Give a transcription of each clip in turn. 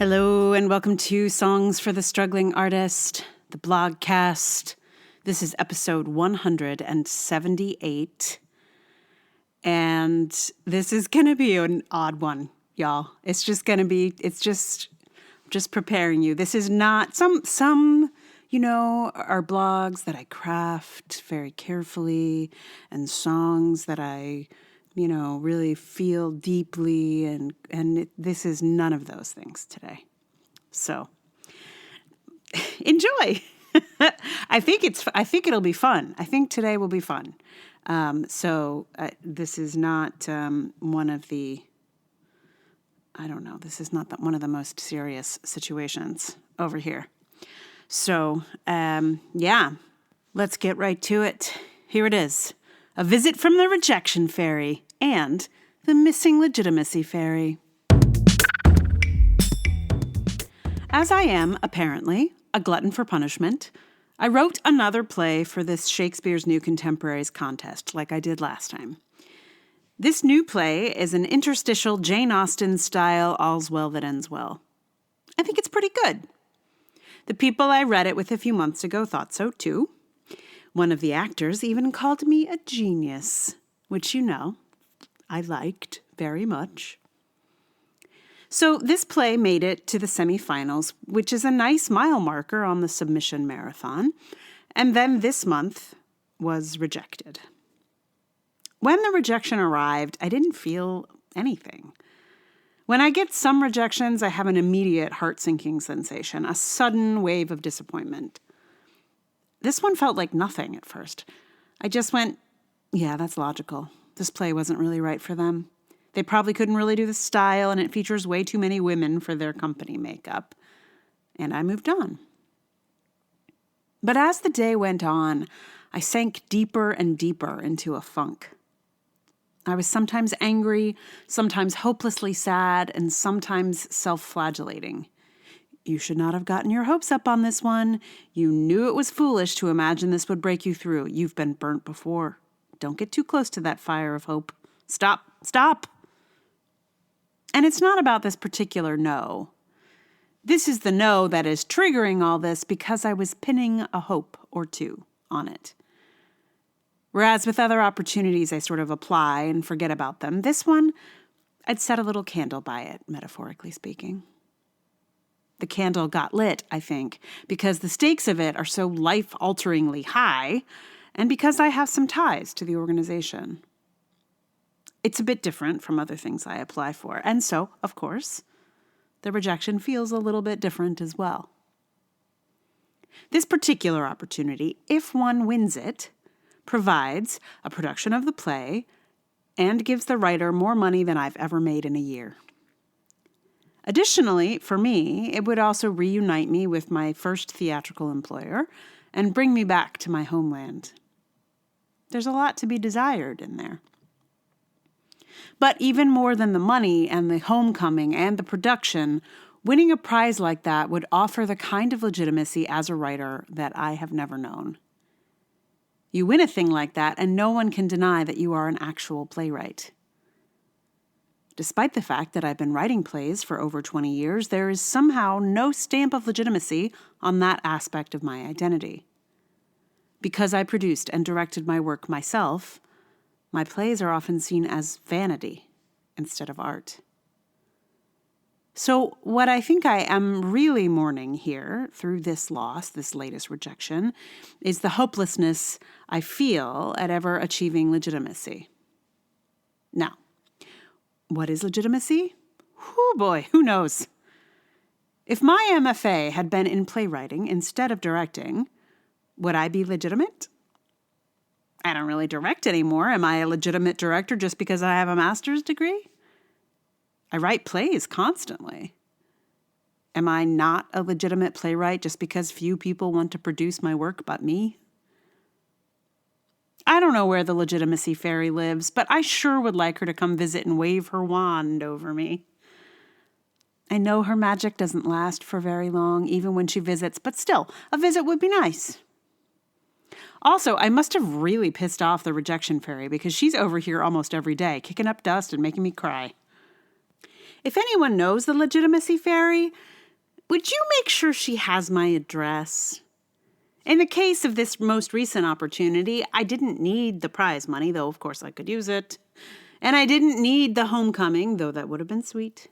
Hello and welcome to Songs for the Struggling Artist, the blogcast. This is episode 178. And this is going to be an odd one, y'all. It's just preparing you. This is not some are blogs that I craft very carefully and songs that I really feel deeply, and this is none of those things today. So enjoy. I think it'll be fun. I think today will be fun. This is not one of the. I don't know. This is not one of the most serious situations over here. So let's get right to it. Here it is. A visit from the Rejection Fairy and the missing Legitimacy Fairy. As I am, apparently, a glutton for punishment, I wrote another play for this Shakespeare's New Contemporaries contest, like I did last time. This new play is an interstitial Jane Austen-style All's Well That Ends Well. I think it's pretty good. The people I read it with a few months ago thought so, too. One of the actors even called me a genius, which I liked very much. So this play made it to the semifinals, which is a nice mile marker on the submission marathon, and then this month was rejected. When the rejection arrived, I didn't feel anything. When I get some rejections, I have an immediate heart-sinking sensation, a sudden wave of disappointment. This one felt like nothing at first. I just went, yeah, that's logical. This play wasn't really right for them. They probably couldn't really do the style, and it features way too many women for their company makeup. And I moved on. But as the day went on, I sank deeper and deeper into a funk. I was sometimes angry, sometimes hopelessly sad, and sometimes self-flagellating. You should not have gotten your hopes up on this one. You knew it was foolish to imagine this would break you through. You've been burnt before. Don't get too close to that fire of hope. Stop. And it's not about this particular no. This is the no that is triggering all this because I was pinning a hope or two on it. Whereas with other opportunities, I sort of apply and forget about them. This one, I'd set a little candle by it, metaphorically speaking. The candle got lit, I think, because the stakes of it are so life-alteringly high, and because I have some ties to the organization. It's a bit different from other things I apply for, and so, of course, the rejection feels a little bit different as well. This particular opportunity, if one wins it, provides a production of the play and gives the writer more money than I've ever made in a year. Additionally, for me, it would also reunite me with my first theatrical employer and bring me back to my homeland. There's a lot to be desired in there. But even more than the money and the homecoming and the production, winning a prize like that would offer the kind of legitimacy as a writer that I have never known. You win a thing like that, and no one can deny that you are an actual playwright. Despite the fact that I've been writing plays for over 20 years, there is somehow no stamp of legitimacy on that aspect of my identity. Because I produced and directed my work myself, my plays are often seen as vanity instead of art. So what I think I am really mourning here through this loss, this latest rejection, is the hopelessness I feel at ever achieving legitimacy. Now, what is legitimacy? Whew, boy, who knows? If my MFA had been in playwriting instead of directing, would I be legitimate? I don't really direct anymore. Am I a legitimate director just because I have a master's degree? I write plays constantly. Am I not a legitimate playwright just because few people want to produce my work but me? I don't know where the Legitimacy Fairy lives, but I sure would like her to come visit and wave her wand over me. I know her magic doesn't last for very long, even when she visits, but still, a visit would be nice. Also, I must have really pissed off the Rejection Fairy because she's over here almost every day, kicking up dust and making me cry. If anyone knows the Legitimacy Fairy, would you make sure she has my address? In the case of this most recent opportunity, I didn't need the prize money, though of course I could use it. And I didn't need the homecoming, though that would have been sweet.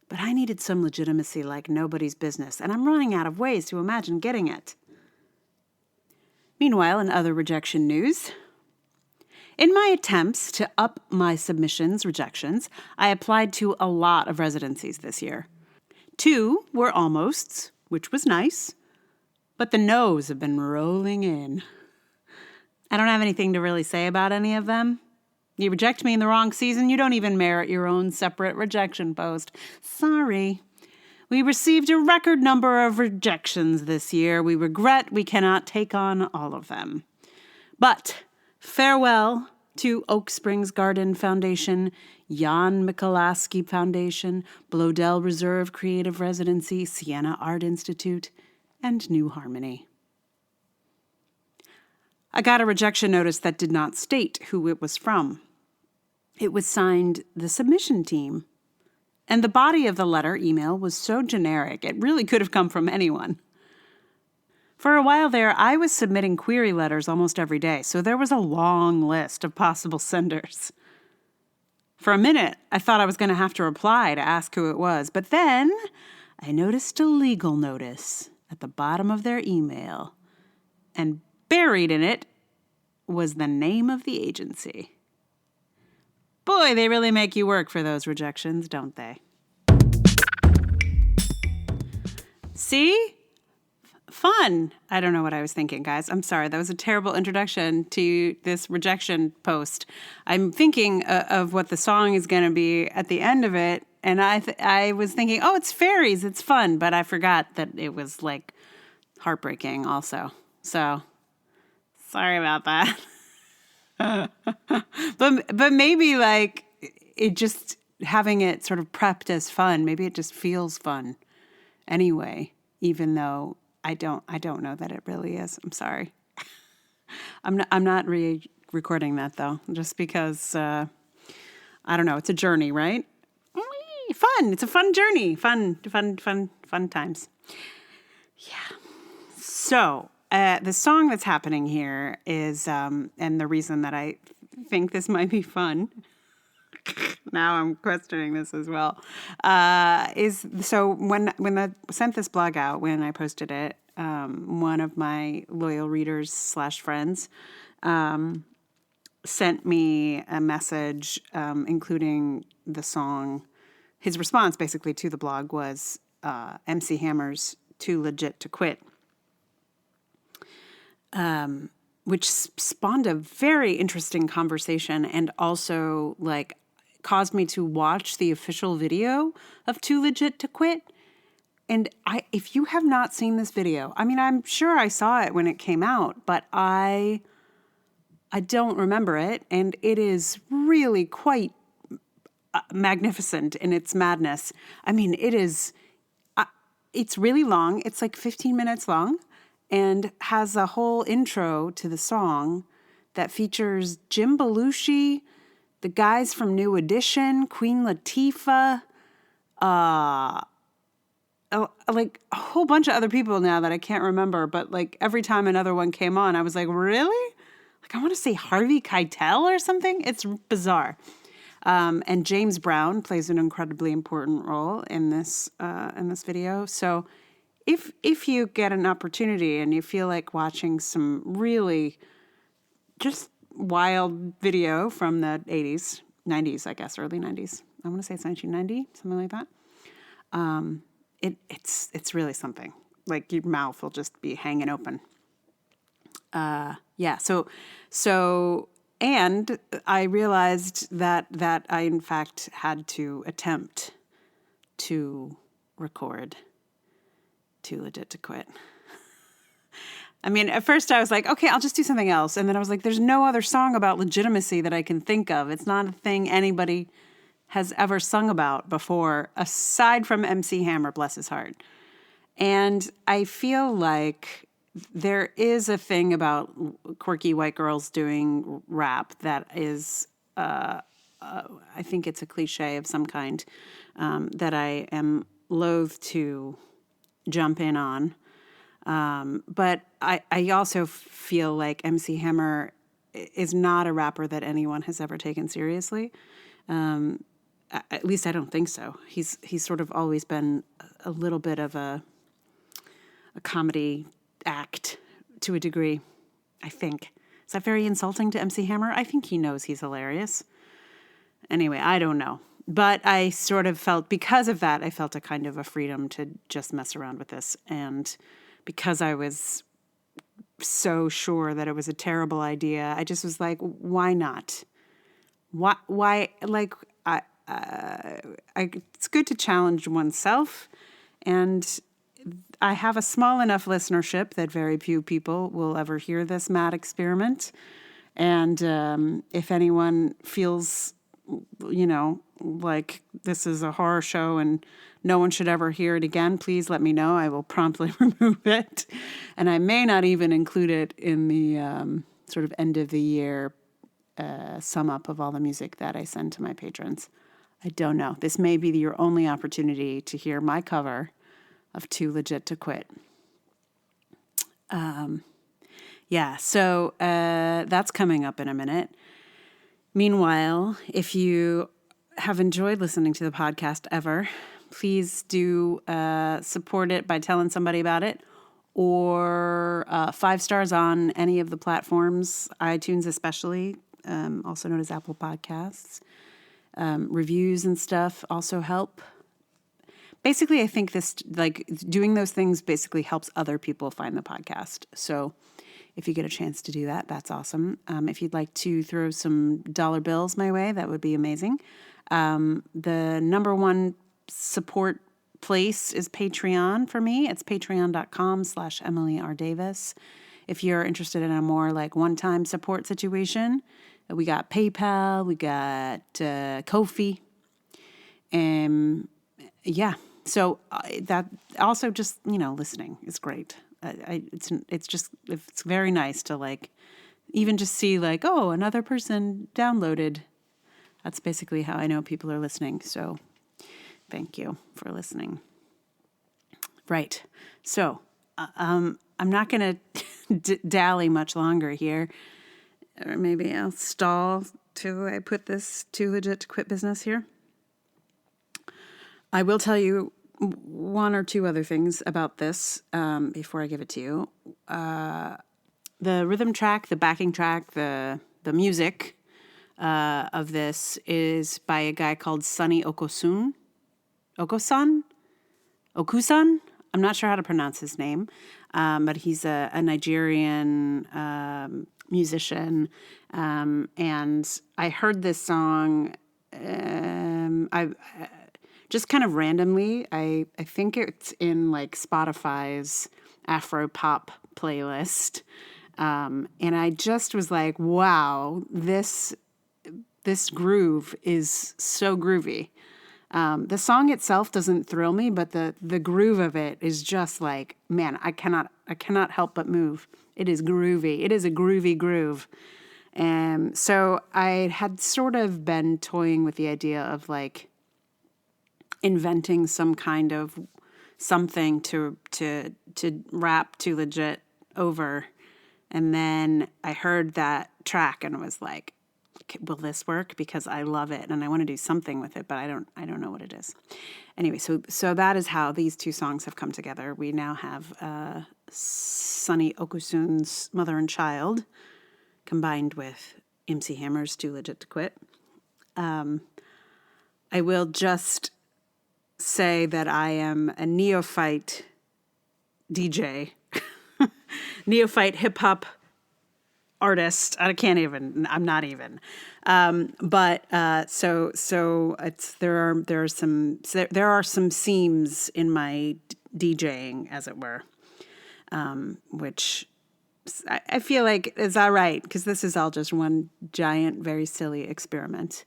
But I needed some legitimacy like nobody's business, and I'm running out of ways to imagine getting it. Meanwhile, in other rejection news, in my attempts to up my rejections, I applied to a lot of residencies this year. 2 were almosts, which was nice, but the no's have been rolling in. I don't have anything to really say about any of them. You reject me in the wrong season, you don't even merit your own separate rejection post. Sorry. We received a record number of rejections this year. We regret we cannot take on all of them. But farewell to Oak Springs Garden Foundation, Jan Mikulášský Foundation, Blodell Reserve Creative Residency, Siena Art Institute, and New Harmony. I got a rejection notice that did not state who it was from. It was signed the submission team. And the body of the letter email was so generic, it really could have come from anyone. For a while there, I was submitting query letters almost every day, so there was a long list of possible senders. For a minute, I thought I was going to have to reply to ask who it was, but then I noticed a legal notice at the bottom of their email, and buried in it was the name of the agency. Boy, they really make you work for those rejections, don't they? See? Fun. I don't know what I was thinking, guys. I'm sorry. That was a terrible introduction to this rejection post. I'm thinking of what the song is going to be at the end of it, and I was thinking, oh, it's fairies. It's fun, but I forgot that it was, like, heartbreaking also. So, sorry about that. But maybe like it just having it sort of prepped as fun. Maybe it just feels fun anyway, even though I don't know that it really is. I'm sorry. I'm not re-recording that though, just because I don't know. It's a journey, right? Fun. It's a fun journey. Fun times. Yeah. So. The song that's happening here is, and the reason that I think this might be fun, now I'm questioning this as well, is so when I sent this blog out, when I posted it, one of my loyal readers / friends sent me a message including the song. His response basically to the blog was MC Hammer's Too Legit to Quit. Which spawned a very interesting conversation and also like caused me to watch the official video of Too Legit to Quit. And if you have not seen this video, I mean, I'm sure I saw it when it came out, but I don't remember it. And it is really quite magnificent in its madness. I mean, it's really long. It's like 15 minutes long. And has a whole intro to the song that features Jim Belushi, the guys from New Edition, Queen Latifah, like a whole bunch of other people now that I can't remember. But like every time another one came on, I was like, really? Like I want to say Harvey Keitel or something. It's bizarre. And James Brown plays an incredibly important role in this video. So. If you get an opportunity and you feel like watching some really just wild video from the 80s, 90s, I guess, early 90s. I want to say it's 1990, something like that. It's really something. Like your mouth will just be hanging open. Yeah. So and I realized that I in fact had to attempt to record Too Legit to Quit. I mean, at first I was like, okay, I'll just do something else. And then I was like, there's no other song about legitimacy that I can think of. It's not a thing anybody has ever sung about before, aside from MC Hammer, bless his heart. And I feel like there is a thing about quirky white girls doing rap that is I think it's a cliche of some kind that I am loath to jump in on. But I also feel like MC Hammer is not a rapper that anyone has ever taken seriously. At least I don't think so. He's sort of always been a little bit of a comedy act to a degree, I think. Is that very insulting to MC Hammer? I think he knows he's hilarious. Anyway, I don't know. But I sort of felt, because of that, I felt a kind of a freedom to just mess around with this. And because I was so sure that it was a terrible idea, I just was like, why not? Why like, it's good to challenge oneself. And I have a small enough listenership that very few people will ever hear this mad experiment. And if anyone feels, like this is a horror show and no one should ever hear it again, please let me know. I will promptly remove it. And I may not even include it in the sort of end of the year sum up of all the music that I send to my patrons. I don't know. This may be your only opportunity to hear my cover of Too Legit to Quit. So that's coming up in a minute. Meanwhile, if you have enjoyed listening to the podcast ever, please do support it by telling somebody about it, or 5 stars on any of the platforms, iTunes especially, also known as Apple Podcasts. Reviews and stuff also help. Basically, I think this, like, doing those things basically helps other people find the podcast. So if you get a chance to do that, that's awesome. If you'd like to throw some dollar bills my way, that would be amazing. The number one support place is Patreon for me. It's patreon.com/Emily R. Davis. If you're interested in a more like one-time support situation, we got PayPal, we got Ko-fi. So that also just, listening is great. It's very nice to like, even just see like, oh, another person downloaded. That's basically how I know people are listening. So thank you for listening. Right. So I'm not going to dally much longer here. Or maybe I'll stall till I put this Too Legit to Quit business here. I will tell you one or two other things about this before I give it to you. The rhythm track, the backing track, the music of this is by a guy called Sonny Okusan? I'm not sure how to pronounce his name, but he's a Nigerian musician. And I heard this song I just kind of randomly. I think it's in like Spotify's Afro pop playlist. And I just was like, wow, this groove is so groovy. The song itself doesn't thrill me, but the groove of it is just like, man, I cannot help but move. It is groovy. It is a groovy groove. And so I had sort of been toying with the idea of like inventing some kind of something to rap Too Legit over. And then I heard that track and was like, will this work? Because I love it and I want to do something with it, but I don't know what it is. Anyway, so that is how these two songs have come together. We now have Sonny Okusun's Mother and Child combined with MC Hammer's Too Legit to Quit. I will just say that I am a neophyte DJ, neophyte hip hop artist. I'm not even. So there are some seams in my DJing, as it were, which I feel like is all right, because this is all just one giant, very silly experiment.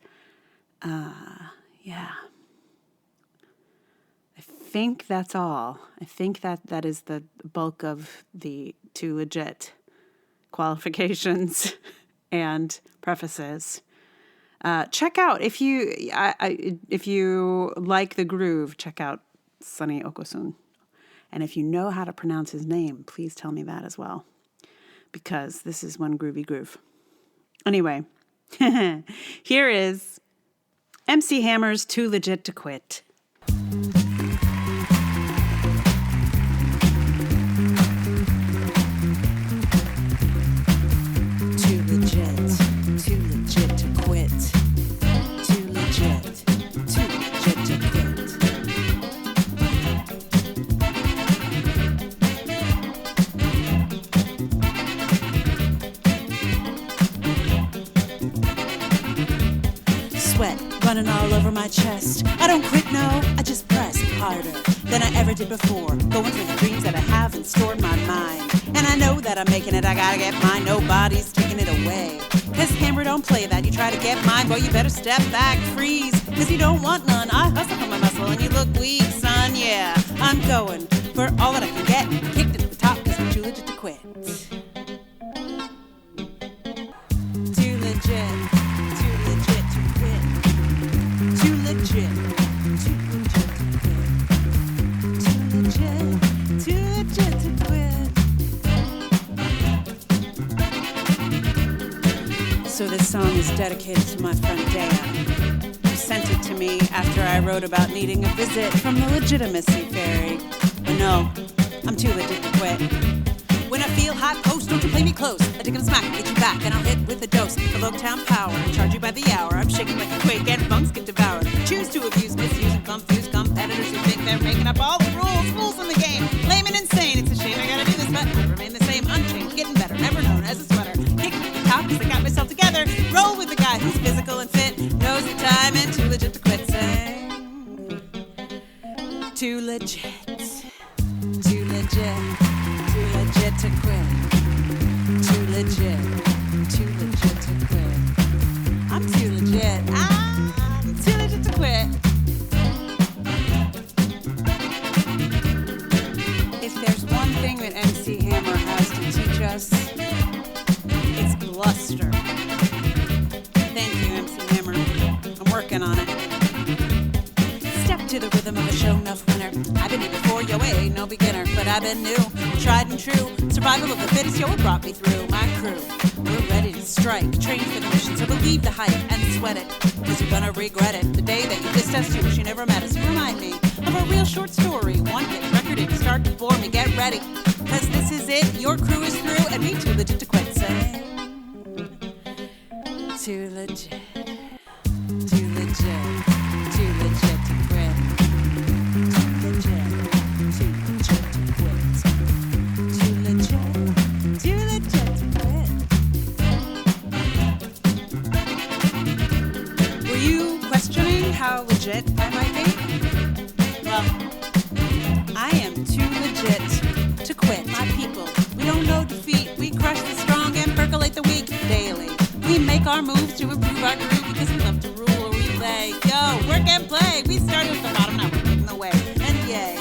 Yeah. I think that's all. I think that is the bulk of the Too Legit qualifications and prefaces. Check out, if you like the groove, check out Sonny Okosun. And if you know how to pronounce his name, please tell me that as well, because this is one groovy groove. Anyway, here is MC Hammer's Too Legit to Quit. Running all over my chest. I don't quit, no, I just press harder than I ever did before. Going for the dreams that I haven't stored my mind. And I know that I'm making it, I gotta get mine. Nobody's taking it away. Cause Hammer don't play that. You try to get mine, boy, you better step back, freeze. Cause you don't want none. I hustle for my muscle and you look weak, son, yeah. I'm going for all that I can get. Kicked at the top cause I'm too legit to quit. Too legit. So this song is dedicated to my friend Dan, who sent it to me after I wrote about needing a visit from the Legitimacy Fairy. But no, I'm too legit to quit. When I feel hot post, don't you play me close. I dig 'em smack, get you back, and I'll hit with a dose of Oaktown power and charge you by the hour. I'm shaking like a quake and bunks get devoured. Choose to abuse, misuse, and confuse competitors who think they're making up all the rules. Fools in the game, lame and insane. It's a shame I gotta do this, but I remain the same, unchanged, getting better, never known as a sweater. Kick at the top 'cause I got myself together. Roll with the guy who's physical and fit, knows the time and too legit to quit. Say, too legit, too legit, too legit to quit. Too legit to quit. I'm too legit. I'm too legit to quit. If there's one thing that MC Hammer has to teach us, it's bluster. Thank you, MC Hammer. I'm working on it. Step to the rhythm of a show enough winner. I've been here before, yo, I ain't no beginner, but I've been new, tried and true. Survival of the fittest, yo, it brought me through. My crew, we're ready to strike, trained for the mission, so believe the hype and sweat it, cause you're gonna regret it. The day that you dissed us, you wish you never met us. Remind me of a real short story, one hit record, if you start to bore me, get ready, cause this is it, your crew is through, and me too legit to quit. Say, too legit, too legit, too legit to quit. Too legit to quit. Too legit to quit. Were you questioning how legit I might be? Well, I am too legit to quit. My people, we don't know defeat. We crush the strong and percolate the weak daily. We make our moves to improve our groove because we love to rule or we lay. Yo, work and play. We started at the bottom, now we're leading the way. And yay.